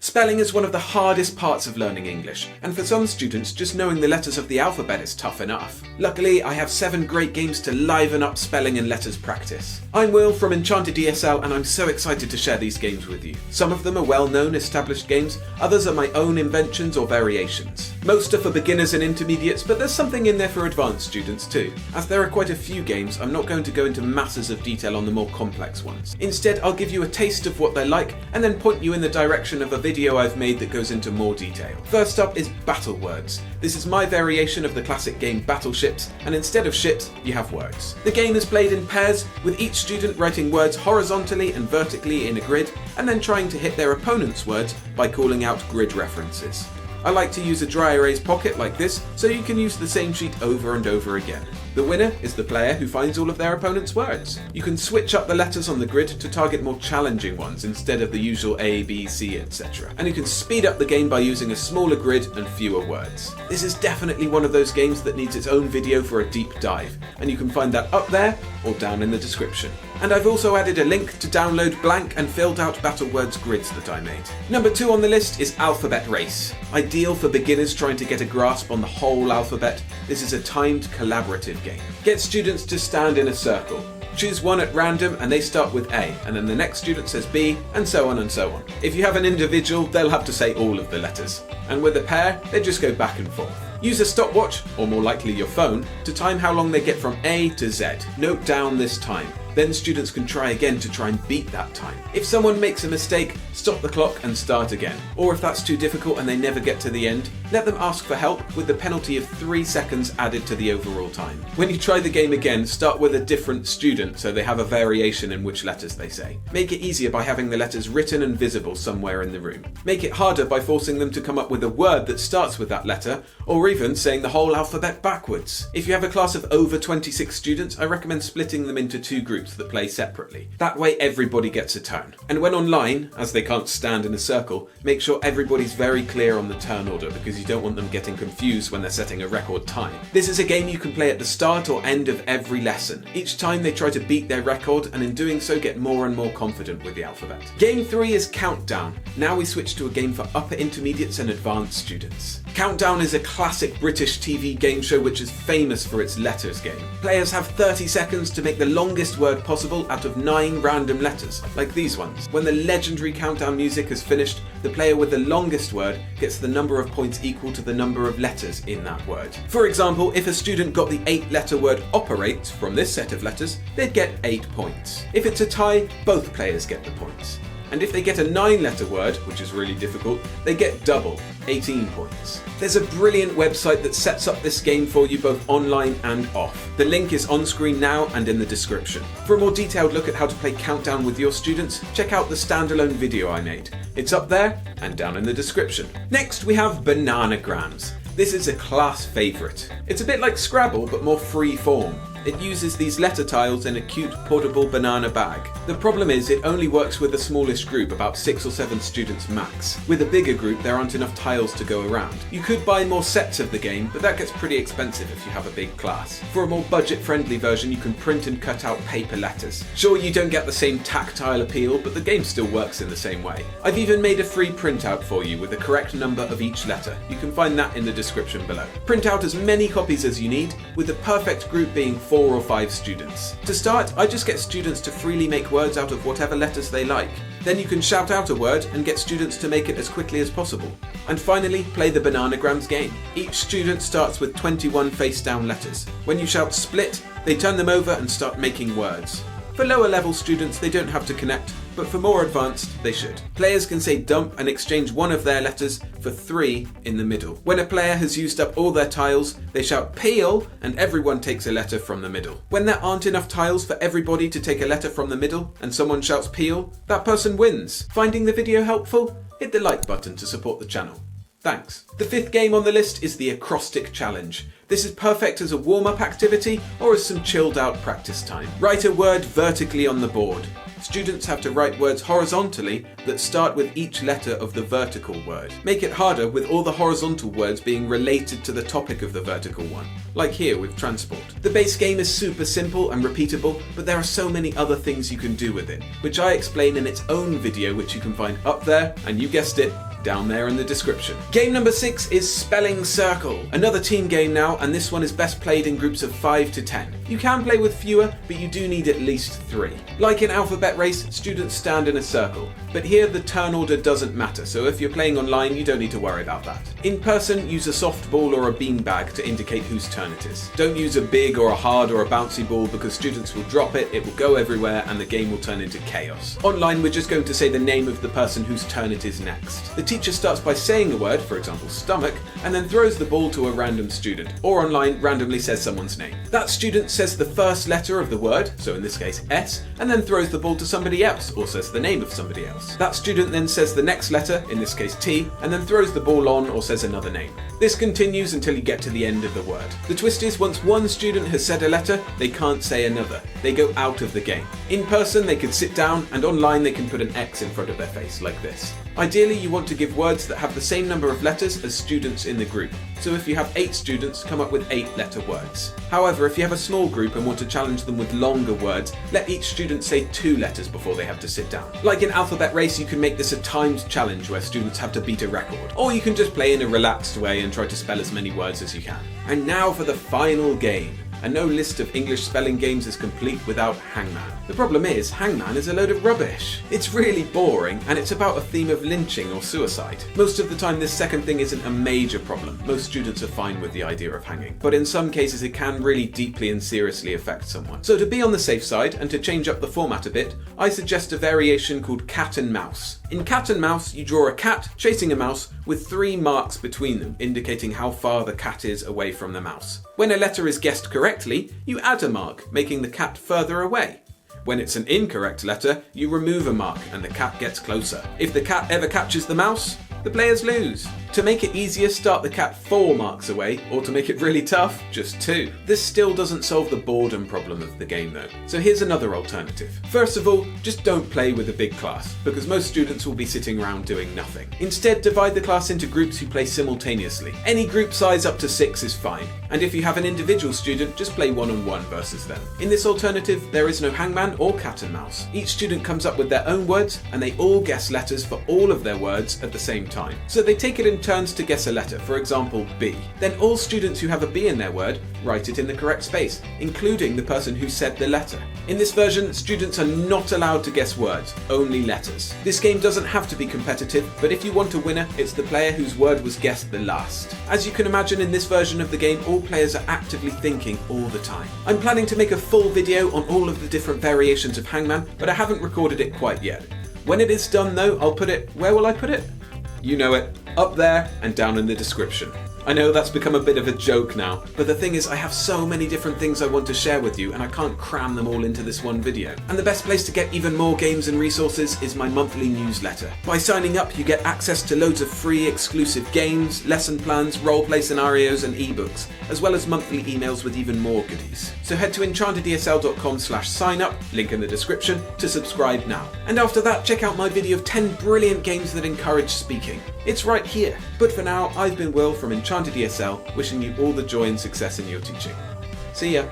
Spelling is one of the hardest parts of learning English, and for some students, just knowing the letters of the alphabet is tough enough. Luckily, I have 7 great games to liven up spelling and letters practice. I'm Will from Enchanted ESL, and I'm so excited to share these games with you. Some of them are well-known, established games, others are my own inventions or variations. Most are for beginners and intermediates, but there's something in there for advanced students too. As there are quite a few games, I'm not going to go into masses of detail on the more complex ones. Instead, I'll give you a taste of what they're like, and then point you in the direction of a video I've made that goes into more detail. First up is BATTLEWORDS. This is my variation of the classic game Battleships, and instead of ships, you have words. The game is played in pairs, with each student writing words horizontally and vertically in a grid, and then trying to hit their opponent's words by calling out grid references. I like to use a dry erase pocket like this, so you can use the same sheet over and over again. The winner is the player who finds all of their opponent's words. You can switch up the letters on the grid to target more challenging ones instead of the usual A, B, C, etc. And you can speed up the game by using a smaller grid and fewer words. This is definitely one of those games that needs its own video for a deep dive, and you can find that up there or down in the description. And I've also added a link to download blank and filled out BATTLEWORDS grids that I made. Number 2 on the list is Alphabet Race. Ideal for beginners trying to get a grasp on the whole alphabet, this is a timed collaborative game. Get students to stand in a circle. Choose one at random and they start with A, and then the next student says B, and so on and so on. If you have an individual, they'll have to say all of the letters. And with a pair, they just go back and forth. Use a stopwatch, or more likely your phone, to time how long they get from A to Z. Note down this time. Then students can try again to try and beat that time. If someone makes a mistake, stop the clock and start again. Or if that's too difficult and they never get to the end, let them ask for help with the penalty of 3 seconds added to the overall time. When you try the game again, start with a different student so they have a variation in which letters they say. Make it easier by having the letters written and visible somewhere in the room. Make it harder by forcing them to come up with a word that starts with that letter, or even saying the whole alphabet backwards. If you have a class of over 26 students, I recommend splitting them into 2 groups that play separately. That way everybody gets a turn. And when online, as they can't stand in a circle, make sure everybody's very clear on the turn order, because you don't want them getting confused when they're setting a record time. This is a game you can play at the start or end of every lesson. Each time they try to beat their record, and in doing so get more and more confident with the alphabet. Game 3 is Countdown. Now we switch to a game for upper intermediates and advanced students. Countdown is a classic British TV game show which is famous for its letters game. Players have 30 seconds to make the longest word possible out of 9 random letters, like these ones. When the legendary countdown music has finished, the player with the longest word gets the number of points equal to the number of letters in that word. For example, if a student got the 8-letter word operate from this set of letters, they'd get 8 points. If it's a tie, both players get the points. And if they get a 9-letter word, which is really difficult, they get double, 18 points. There's a brilliant website that sets up this game for you both online and off. The link is on screen now and in the description. For a more detailed look at how to play Countdown with your students, check out the standalone video I made. It's up there and down in the description. Next we have Bananagrams. This is a class favourite. It's a bit like Scrabble but more free form. It uses these letter tiles in a cute portable banana bag. The problem is it only works with the smallest group, about 6 or 7 students max. With a bigger group there aren't enough tiles to go around. You could buy more sets of the game, but that gets pretty expensive if you have a big class. For a more budget-friendly version you can print and cut out paper letters. Sure, you don't get the same tactile appeal, but the game still works in the same way. I've even made a free printout for you with the correct number of each letter. You can find that in the description below. Print out as many copies as you need, with the perfect group being 4 or 5 students. To start, I just get students to freely make words out of whatever letters they like. Then you can shout out a word and get students to make it as quickly as possible. And finally, play the Bananagrams game. Each student starts with 21 face-down letters. When you shout split, they turn them over and start making words. For lower level students, they don't have to connect, but for more advanced, they should. Players can say dump and exchange one of their letters for 3 in the middle. When a player has used up all their tiles, they shout peel and everyone takes a letter from the middle. When there aren't enough tiles for everybody to take a letter from the middle and someone shouts peel, that person wins. Finding the video helpful? Hit the like button to support the channel. Thanks. The 5th game on the list is the Acrostic Challenge. This is perfect as a warm-up activity or as some chilled out practice time. Write a word vertically on the board. Students have to write words horizontally that start with each letter of the vertical word. Make it harder with all the horizontal words being related to the topic of the vertical one, like here with transport. The base game is super simple and repeatable, but there are so many other things you can do with it, which I explain in its own video which you can find up there, and you guessed it, down there in the description. Game number 6 is Spelling Circle. Another team game now, and this one is best played in groups of 5 to 10. You can play with fewer, but you do need at least 3. Like in Alphabet Race, students stand in a circle, but here the turn order doesn't matter, so if you're playing online, you don't need to worry about that. In person, use a soft ball or a beanbag to indicate whose turn it is. Don't use a big or a hard or a bouncy ball because students will drop it, it will go everywhere, and the game will turn into chaos. Online, we're just going to say the name of the person whose turn it is next. The teacher starts by saying a word, for example stomach, and then throws the ball to a random student, or online randomly says someone's name. That student says the first letter of the word, so in this case S, and then throws the ball to somebody else, or says the name of somebody else. That student then says the next letter, in this case T, and then throws the ball on or says another name. This continues until you get to the end of the word. The twist is once one student has said a letter, they can't say another. They go out of the game. In person, they can sit down, and online they can put an X in front of their face, like this. Ideally, you want to give words that have the same number of letters as students in the group. So if you have 8 students, come up with 8-letter words. However, if you have a small group and want to challenge them with longer words, let each student say 2 letters before they have to sit down. Like in Alphabet Race, you can make this a timed challenge where students have to beat a record. Or you can just play in a relaxed way and try to spell as many words as you can. And now for the final game. And no list of English spelling games is complete without Hangman. The problem is, Hangman is a load of rubbish. It's really boring, and it's about a theme of lynching or suicide. Most of the time this second thing isn't a major problem. Most students are fine with the idea of hanging. But in some cases it can really deeply and seriously affect someone. So to be on the safe side, and to change up the format a bit, I suggest a variation called cat and mouse. In cat and mouse, you draw a cat chasing a mouse with 3 marks between them, indicating how far the cat is away from the mouse. When a letter is guessed correctly, you add a mark, making the cat further away. When it's an incorrect letter, you remove a mark and the cat gets closer. If the cat ever catches the mouse, the players lose. To make it easier, start the cat 4 marks away, or to make it really tough, just 2. This still doesn't solve the boredom problem of the game though. So here's another alternative. First of all, just don't play with a big class, because most students will be sitting around doing nothing. Instead, divide the class into groups who play simultaneously. Any group size up to 6 is fine, and if you have an individual student, just play one-on-one versus them. In this alternative, there is no hangman or cat and mouse. Each student comes up with their own words, and they all guess letters for all of their words at the same time. So they take it in turns to guess a letter, for example B. Then all students who have a B in their word write it in the correct space, including the person who said the letter. In this version, students are not allowed to guess words, only letters. This game doesn't have to be competitive, but if you want a winner, it's the player whose word was guessed the last. As you can imagine, in this version of the game, all players are actively thinking all the time. I'm planning to make a full video on all of the different variations of Hangman, but I haven't recorded it quite yet. When it is done though, I'll put it, where will I put it? You know it, up there and down in the description. I know that's become a bit of a joke now, but the thing is I have so many different things I want to share with you and I can't cram them all into this one video. And the best place to get even more games and resources is my monthly newsletter. By signing up, you get access to loads of free exclusive games, lesson plans, roleplay scenarios and ebooks, as well as monthly emails with even more goodies. So head to enchantedesl.com/sign-up, link in the description, to subscribe now. And after that, check out my video of 10 brilliant games that encourage speaking. It's right here. But for now, I've been Will from Enchanted ESL, wishing you all the joy and success in your teaching. See ya!